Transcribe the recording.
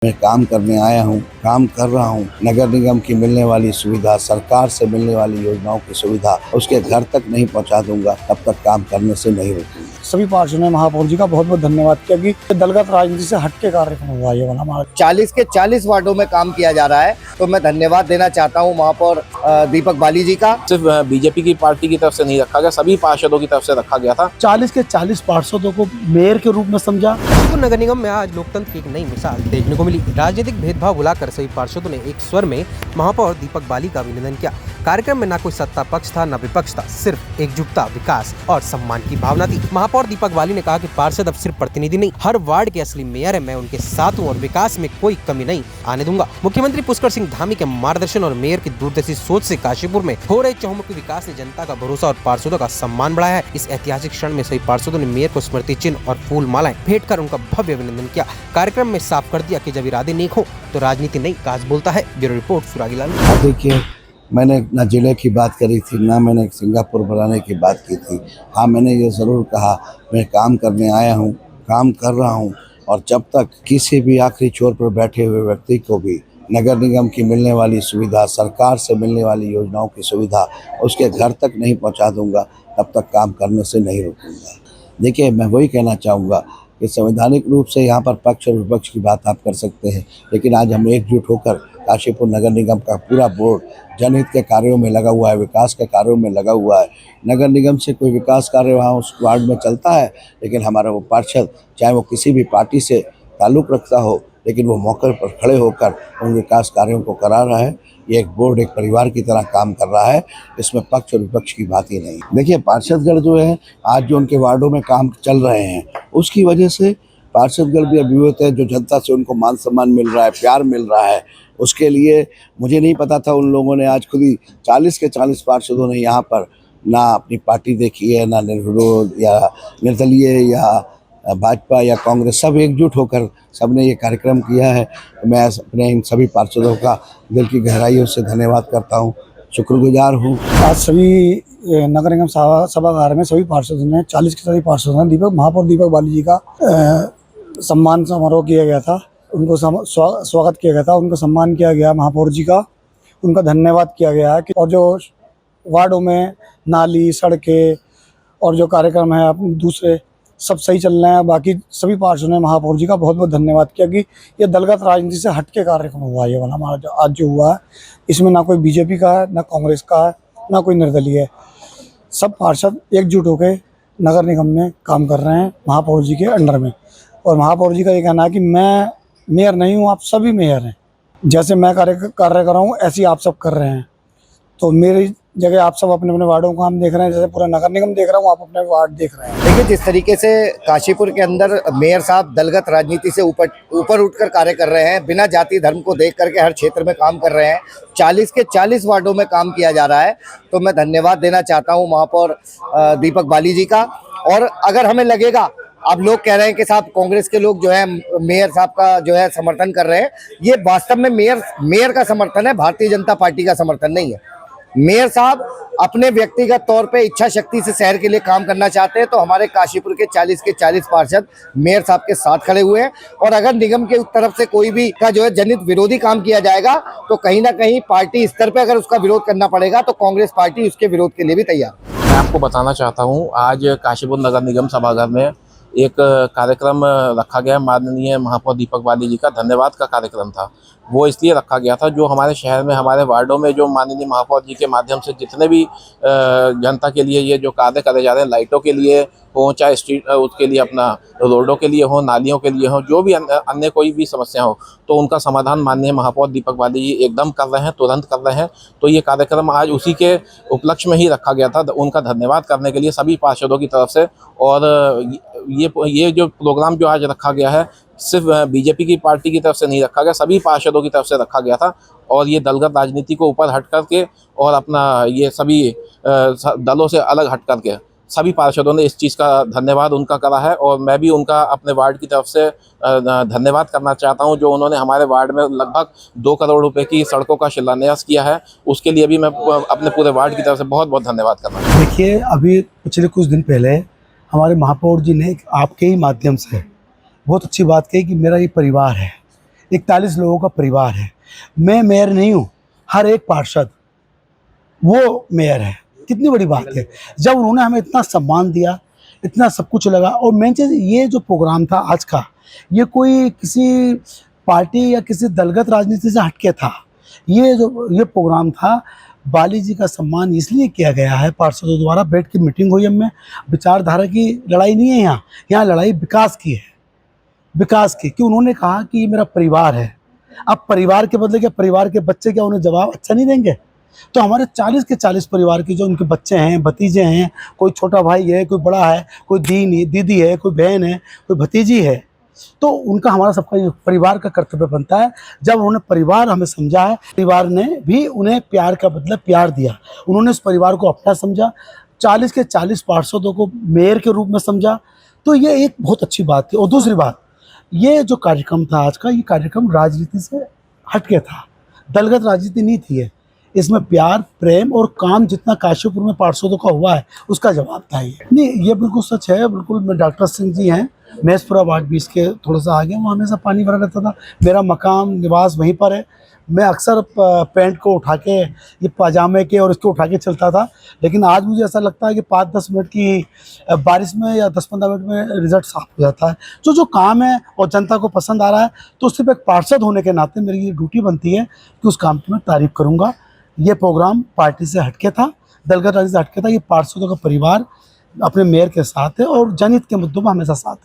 मैं काम करने आया हूँ, काम कर रहा हूँ। नगर निगम की मिलने वाली सुविधा, सरकार से मिलने वाली योजनाओं की सुविधा उसके घर तक नहीं पहुँचा दूंगा, तब तक काम करने से नहीं रुकूंगा। सभी पार्षदों ने महापौर जी का बहुत बहुत धन्यवाद किया कि दलगत राजनीति से हटके कार्यक्रम हुआ ये वाला हमारा। 40 के 40 वार्डों में काम किया जा रहा है, तो मैं धन्यवाद देना चाहता हूं महापौर दीपक बाली जी का। सिर्फ बीजेपी की पार्टी की तरफ से नहीं रखा गया, सभी पार्षदों की तरफ से रखा गया था। 40 के 40 पार्षदों को मेयर के रूप में समझा। काशीपुर नगर निगम में आज लोकतंत्र की एक नई मिसाल देखने को मिली। राजनीतिक भेदभाव भुलाकर सभी पार्षदों ने एक स्वर में महापौर दीपक बाली का अभिनंदन किया। कार्यक्रम में न कोई सत्ता पक्ष था न विपक्ष था, सिर्फ एकजुटता, विकास और सम्मान की भावना थी। महापौर दीपक बाली ने कहा कि पार्षद अब सिर्फ प्रतिनिधि नहीं, हर वार्ड के असली मेयर है। मैं उनके साथ हूँ और विकास में कोई कमी नहीं आने दूंगा। मुख्यमंत्री पुष्कर सिंह धामी के मार्गदर्शन और मेयर की दूरदर्शी सोच से काशीपुर में हो रहे चहुमुखी विकास ने जनता का भरोसा और पार्षदों का सम्मान बढ़ाया है। इस ऐतिहासिक क्षण में सभी पार्षदों ने मेयर को स्मृति चिन्ह और फूल मालाएं भेंट कर उनका भव्य अभिनंदन किया। कार्यक्रम में साफ कर दिया कि जब इरादे नेक हो तो राजनीति नहीं काज बोलता है। ब्यूरो रिपोर्ट सुरागी लाल। देखिए, मैंने न जिले की बात करी थी, ना मैंने सिंगापुर बनाने की बात की थी। हाँ, मैंने ये ज़रूर कहा मैं काम करने आया हूँ, काम कर रहा हूँ, और जब तक किसी भी आखिरी छोर पर बैठे हुए व्यक्ति को भी नगर निगम की मिलने वाली सुविधा, सरकार से मिलने वाली योजनाओं की सुविधा उसके घर तक नहीं पहुँचा दूंगा, तब तक काम करने से नहीं रुकूंगा। देखिए, मैं वही कहना चाहूँगा कि संवैधानिक रूप से यहाँ पर पक्ष और विपक्ष की बात आप कर सकते हैं, लेकिन आज हम एकजुट होकर काशीपुर नगर निगम का पूरा बोर्ड जनहित के कार्यों में लगा हुआ है, विकास के कार्यों में लगा हुआ है। नगर निगम से कोई विकास कार्य वहाँ उस वार्ड में चलता है, लेकिन हमारा वो पार्षद, चाहे वो किसी भी पार्टी से ताल्लुक़ रखता हो, लेकिन वो मौके पर खड़े होकर उन विकास कार्यों को करा रहा है। ये एक बोर्ड, एक परिवार की तरह काम कर रहा है, इसमें पक्ष और विपक्ष की बात ही नहीं। देखिए, पार्षदगण जो है आज जो उनके वार्डों में काम चल रहे हैं, उसकी वजह से पार्षदगण भी अभिभूत है। जो जनता से उनको मान सम्मान मिल रहा है, प्यार मिल रहा है, उसके लिए मुझे नहीं पता था। उन लोगों ने आज खुद ही 40 के 40 पार्षदों ने यहाँ पर ना अपनी पार्टी देखी है, ना निर्विरोध या निर्दलीय या भाजपा या कांग्रेस, सब एकजुट होकर सबने ये कार्यक्रम किया है। मैं अपने इन सभी पार्षदों का दिल की गहराइयों से धन्यवाद करता हूँ, शुक्रगुजार हूँ। आज सभी नगर निगम सभागार में सभी पार्षदों ने 40 के 40 पार्षदों ने महापौर दीपक बाली जी का सम्मान समारोह किया गया था। उनको स्वागत किया गया था, उनको सम्मान किया गया महापौर जी का, उनका धन्यवाद किया गया है। और जो वार्डों में नाली, सड़कें और जो कार्यक्रम है दूसरे सब सही चल रहे हैं। बाकी सभी पार्षदों ने महापौर जी का बहुत बहुत धन्यवाद किया कि ये दलगत राजनीति से हटके कार्यक्रम हुआ ये वाला हमारा आज जो हुआ है। इसमें ना कोई बीजेपी का है, ना कांग्रेस का है, ना कोई निर्दलीय है। सब पार्षद एकजुट होकर नगर निगम में काम कर रहे हैं महापौर जी के अंडर में। और महापौर जी का ये कहना है कि मैं मेयर नहीं हूँ, आप सभी मेयर हैं। जैसे मैं कार्य कर रहा हूँ, ऐसे ही आप सब कर रहे हैं। तो मेरी जगह आप सब अपने अपने वार्डों को हम देख रहे हैं, जैसे पूरा नगर निगम देख रहा हूँ, आप अपने वार्ड देख रहे हैं। देखिए, जिस तरीके से काशीपुर के अंदर मेयर साहब दलगत राजनीति से ऊपर उठकर कार्य कर रहे हैं, बिना जाति धर्म को देख करके हर क्षेत्र में काम कर रहे हैं। 40 के 40 वार्डों में काम किया जा रहा है, तो मैं धन्यवाद देना चाहता हूँ महापौर दीपक बाली जी का। और अगर हमें लगेगा, अब लोग कह रहे हैं कि साहब कांग्रेस के लोग जो है मेयर साहब का जो है समर्थन कर रहे हैं, ये वास्तव में मेयर का समर्थन है, भारतीय जनता पार्टी का समर्थन नहीं है। मेयर साहब अपने व्यक्तिगत तौर पे इच्छा शक्ति से शहर के लिए काम करना चाहते हैं, तो हमारे काशीपुर के 40 के 40 पार्षद मेयर साहब के साथ खड़े हुए हैं। और अगर निगम के तरफ से कोई भी का जो है जनहित विरोधी काम किया जाएगा, तो कहीं ना कहीं पार्टी स्तर पे अगर उसका विरोध करना पड़ेगा, तो कांग्रेस पार्टी उसके विरोध के लिए भी तैयार। मैं आपको बताना चाहता हूँ, आज काशीपुर नगर निगम सभागार में एक कार्यक्रम रखा गया, माननीय महापौर दीपक बाली जी का धन्यवाद का कार्यक्रम था। वो इसलिए रखा गया था, जो हमारे शहर में, हमारे वार्डों में जो माननीय महापौर जी के माध्यम से जितने भी जनता के लिए ये जो कार्य करे जा रहे हैं, लाइटों के लिए हो, चाहे स्ट्रीट उसके लिए अपना रोडों के लिए हो, नालियों के लिए हो, जो भी अन्य कोई भी समस्या हो, तो उनका समाधान माननीय महापौर दीपक बाली जी एकदम कर रहे हैं, तुरंत कर रहे हैं। तो ये कार्यक्रम आज उसी के उपलक्ष्य में ही रखा गया था, उनका धन्यवाद करने के लिए सभी पार्षदों की तरफ से। और ये जो प्रोग्राम जो आज रखा गया है, सिर्फ बीजेपी की पार्टी की तरफ से नहीं रखा गया, सभी पार्षदों की तरफ से रखा गया था। और ये दलगत राजनीति को ऊपर हट करके और अपना ये सभी दलों से अलग हट करके सभी पार्षदों ने इस चीज़ का धन्यवाद उनका करा है। और मैं भी उनका अपने वार्ड की तरफ से धन्यवाद करना चाहता हूं, जो उन्होंने हमारे वार्ड में लगभग 2 करोड़ रुपए की सड़कों का शिलान्यास किया है, उसके लिए भी मैं अपने पूरे वार्ड की तरफ से बहुत बहुत धन्यवाद करना चाहता हूं। देखिए, अभी पिछले कुछ दिन पहले हमारे महापौर जी ने आपके ही माध्यम से बहुत अच्छी बात कही कि मेरा ये परिवार है, 41 लोगों का परिवार है। मैं मेयर नहीं हूँ, हर एक पार्षद वो मेयर है। कितनी बड़ी बात है जब उन्होंने हमें इतना सम्मान दिया, इतना सब कुछ लगा। और मेन चीज़ ये जो प्रोग्राम था आज का, ये कोई किसी पार्टी या किसी दलगत राजनीति से हटके था। ये प्रोग्राम था, बाली जी का सम्मान इसलिए किया गया है, पार्षदों द्वारा बैठ के मीटिंग हुई हमें। विचारधारा की लड़ाई नहीं है यहाँ लड़ाई विकास की है, विकास की। कि उन्होंने कहा कि ये मेरा परिवार है। अब परिवार के बदले क्या परिवार के बच्चे क्या उन्हें जवाब अच्छा नहीं देंगे? तो हमारे 40 के 40 परिवार के जो उनके बच्चे हैं, भतीजे हैं, कोई छोटा भाई है, कोई बड़ा है, कोई दीदी है, कोई बहन है, कोई भतीजी है, तो उनका हमारा सबका परिवार का कर्तव्य बनता है। जब उन्होंने परिवार हमें समझा है, परिवार ने भी उन्हें प्यार का बदला प्यार दिया। उन्होंने उस परिवार को अपना समझा, 40 के 40 पार्षदों को मेयर के रूप में समझा। तो ये एक बहुत अच्छी बात थी। और दूसरी बात, ये जो कार्यक्रम था आज का, ये कार्यक्रम राजनीति से हट के था, दलगत राजनीति नहीं थी ये। इसमें प्यार, प्रेम और काम जितना काशीपुर में पार्षदों का हुआ है उसका जवाब था ये। नहीं, ये बिल्कुल सच है। बिल्कुल, मैं डॉक्टर सिंह जी हैं, मैसपुरा वार्ड 20 के थोड़ा सा आगे, वहाँ हमेशा पानी भरा रहता था। मेरा मकाम निवास वहीं पर है। मैं अक्सर पैंट को उठा के, ये पाजामे के और इसको उठा के चलता था। लेकिन आज मुझे ऐसा लगता है कि 5-10 मिनट की बारिश में या 10-15 मिनट में रिजल्ट साफ हो जाता है। जो काम है और जनता को पसंद आ रहा है, तो सिर्फ एक पार्षद होने के नाते मेरी ये ड्यूटी बनती है कि उस काम की मैं तारीफ करूँगा। ये प्रोग्राम पार्टी से हटके था, दलगत राजनीति से हटके था। ये पार्षदों का परिवार अपने मेयर के साथ है और जनहित के मुद्दों में हमेशा साथ है।